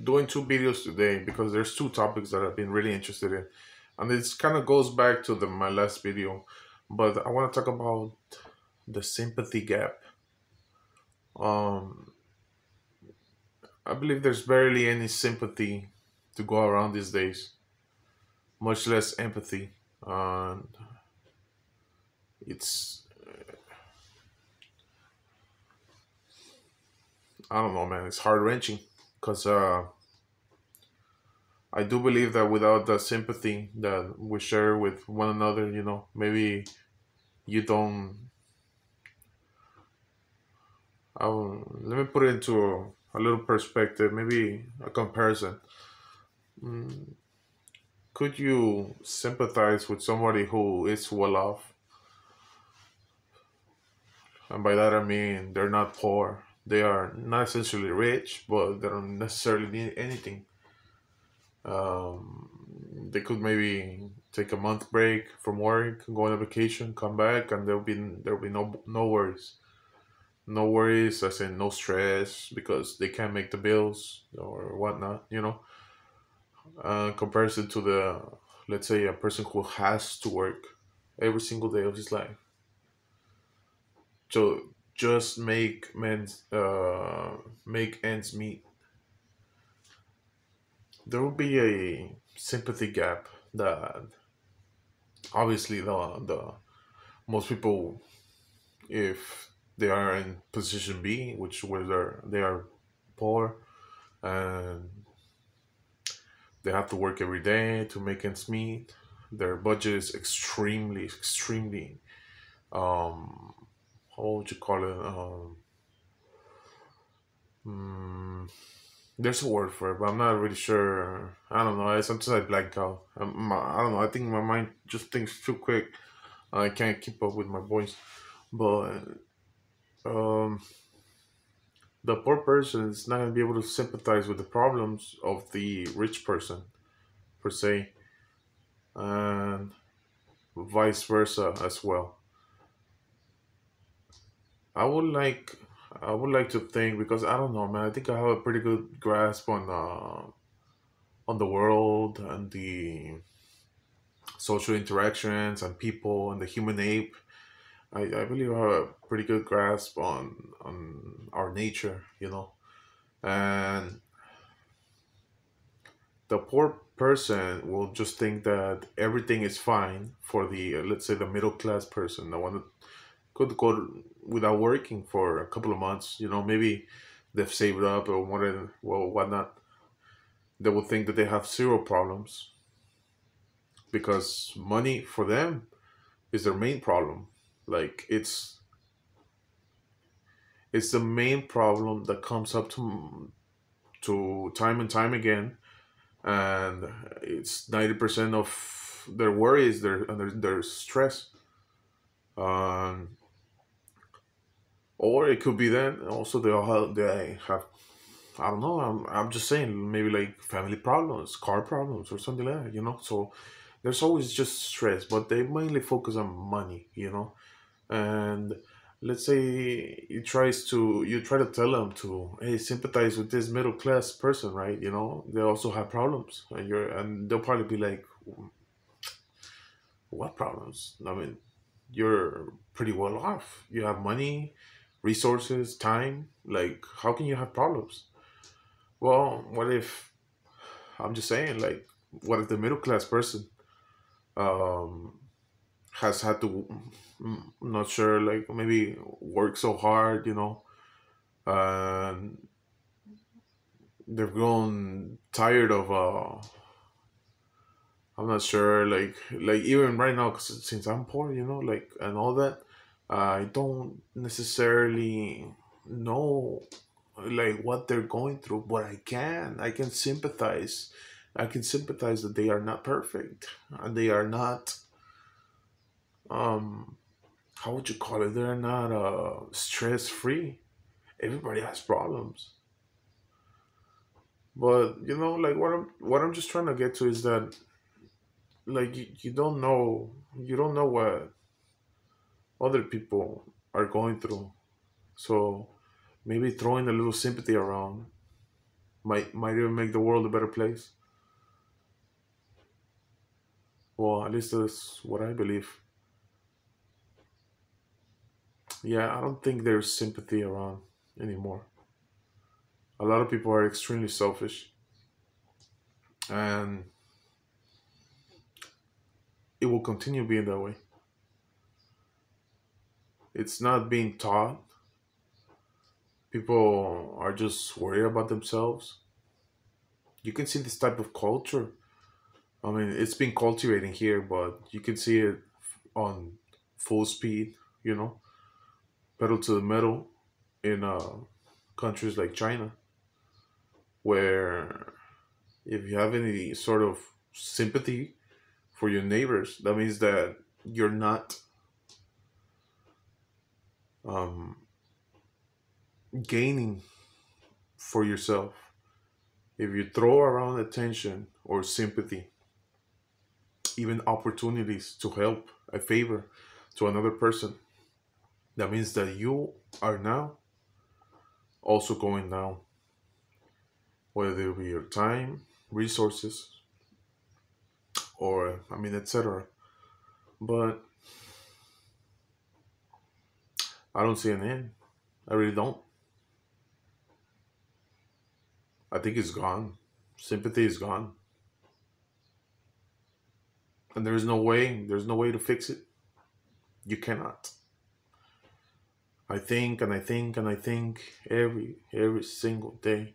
doing two videos today because there's two topics that I've been really interested in, and this kind of goes back to the my last video, but I want to talk about the sympathy gap. Um, I believe there's barely any sympathy to go around these days, much less empathy. And it's I don't know, man. It's heart wrenching because I do believe that without the sympathy that we share with one another, maybe you don't. Let me put it into a little perspective, maybe a comparison. Mm, could you sympathize with somebody who is well off? And by that I mean they're not poor. They are not essentially rich, but they don't necessarily need anything. They could maybe take a month break from work, go on a vacation, come back, and there'll be no worries. No worries, as in no stress because they can't make the bills or whatnot. Comparison to let's say, a person who has to work every single day of his life. So just make ends meet. There will be a sympathy gap that obviously the most people, if they are in position B, which where they are poor and they have to work every day to make ends meet. Their budget is extremely how would you call it? Mm, there's a word for it, but I'm not really sure. I don't know. Sometimes I blank out. I don't know. I think my mind just thinks too quick. I can't keep up with my voice. But um, the poor person is not gonna be able to sympathize with the problems of the rich person per se, and vice versa as well. I would like I would like to think, because I don't know, man. I think I have a pretty good grasp on the world and the social interactions and people and the human ape. I believe I have a pretty good grasp on our nature. And the poor person will just think that everything is fine for the let's say the middle class person, the one that could go without working for a couple of months. Maybe they've saved up or whatnot. They will think that they have zero problems because money for them is their main problem. Like it's the main problem that comes up to time and time again, and it's 90% of their worries, their stress. Um, or it could be that also they have I don't know. I'm just saying, maybe like family problems, car problems, or something like that. So there's always just stress, but they mainly focus on money. And let's say you try to tell them to, hey, sympathize with this middle class person, right? They also have problems, and they'll probably be like, what problems? I mean, you're pretty well off. You have money, resources, time. Like, how can you have problems? Well, what if I'm just saying, like, what if the middle class person um, has had to, not sure, like maybe work so hard, and they've grown tired of, I'm not sure, like even right now, 'cause since I'm poor, like, and all that, I don't necessarily know like what they're going through, but I can sympathize. I can sympathize that they are not perfect and they are not, um how would you call it, they're not stress free. Everybody has problems, but like what I'm just trying to get to is that, like, you don't know what other people are going through. So maybe throwing a little sympathy around, Might even make the world a better place. Well, at least that's what I believe. Yeah, I don't think there's sympathy around anymore. A lot of people are extremely selfish, and it will continue being that way. It's not being taught. People are just worried about themselves. You can see this type of culture. I mean, it's been cultivating here, but you can see it on full speed, you know, pedal to the metal in countries like China, where if you have any sort of sympathy for your neighbors, that means that you're not um, gaining for yourself. If you throw around attention or sympathy, even opportunities to help, a favor to another person, that means that you are now also going down, whether it be your time, resources, or I mean, etc. But I don't see an end. I really don't. I think it's gone. Sympathy is gone, and there is no way. There's no way to fix it. You cannot. I think and I think and I think every single day,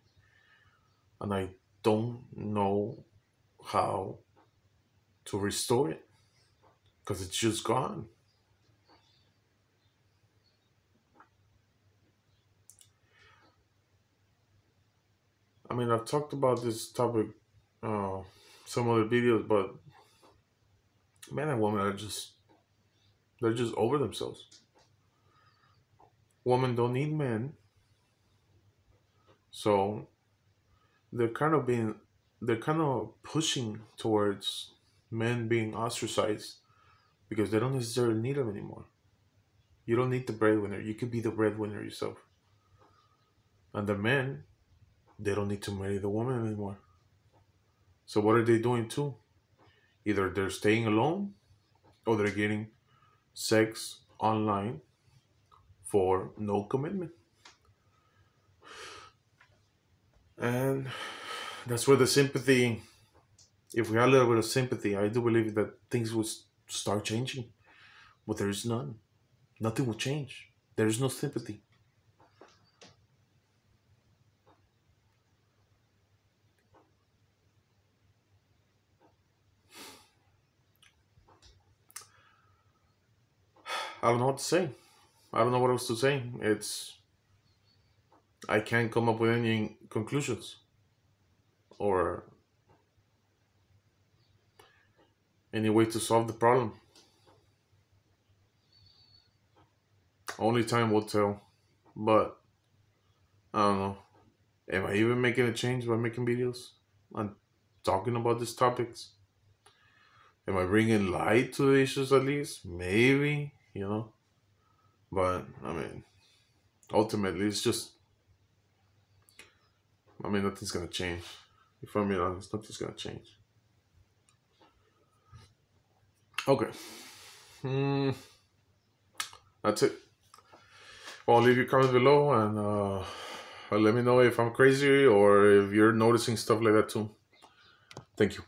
and I don't know how to restore it because it's just gone. I mean, I've talked about this topic, uh, some other videos, but men and women are just they're just over themselves. Women don't need men, so they're kind of being they're kind of pushing towards men being ostracized because they don't necessarily need them anymore. You don't need the breadwinner. You could be the breadwinner yourself. And the men, they don't need to marry the woman anymore. So what are they doing too? Either they're staying alone or they're getting sex online for no commitment. And that's where the sympathy, if we had a little bit of sympathy, I do believe that things would start changing. But there is none. Nothing will change. There is no sympathy. I don't know what to say. I don't know what else to say. I can't come up with any conclusions or any way to solve the problem. Only time will tell. But I don't know. Am I even making a change by making videos and talking about these topics? Am I bringing light to the issues at least? Maybe, you know. But I mean, ultimately, it's just. I mean, nothing's gonna change. If I'm being honest, nothing's gonna change. Okay. Hmm. That's it. Well, leave your comments below and let me know if I'm crazy or if you're noticing stuff like that too. Thank you.